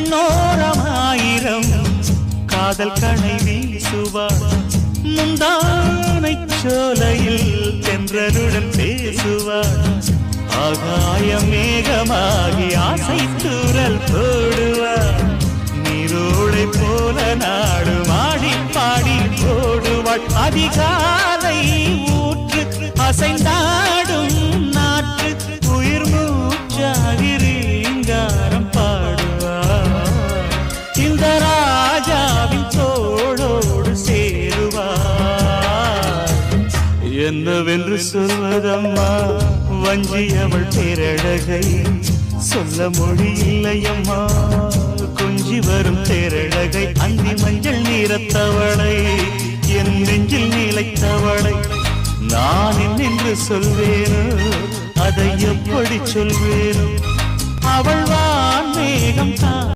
கண்ணோரமாயிரம் காதல் கணை வீசுவார் முந்தானை சோலையில் தென்றலுடன் பேசுவார் ஆகாய மேகமாகி ஆசை தூரல் போடுவார் நீரோடை போல நாடு மாடி பாடி போடுவாள் அதிகாலை ஊற்று அசைந்தாடும் நாற்று உயிர் மூச்சாகிறீங்காரம் பாடுவார் இந்த ராஜாவின் தோளோடு சேருவார் என்னவென்று சொல்வதம்மா வஞ்சி அவள் பேரழகை சொல்ல மொழி இல்லையம்மா கொஞ்சி வரும் தேரழகை அந்தி மஞ்சள் நீரத்தவளை என் நெஞ்சில் நிலைத்தவளை நான் என்னென்று சொல்வேனோ அதை எப்படி சொல்வேனோ அவள் வான் மேகம் தான்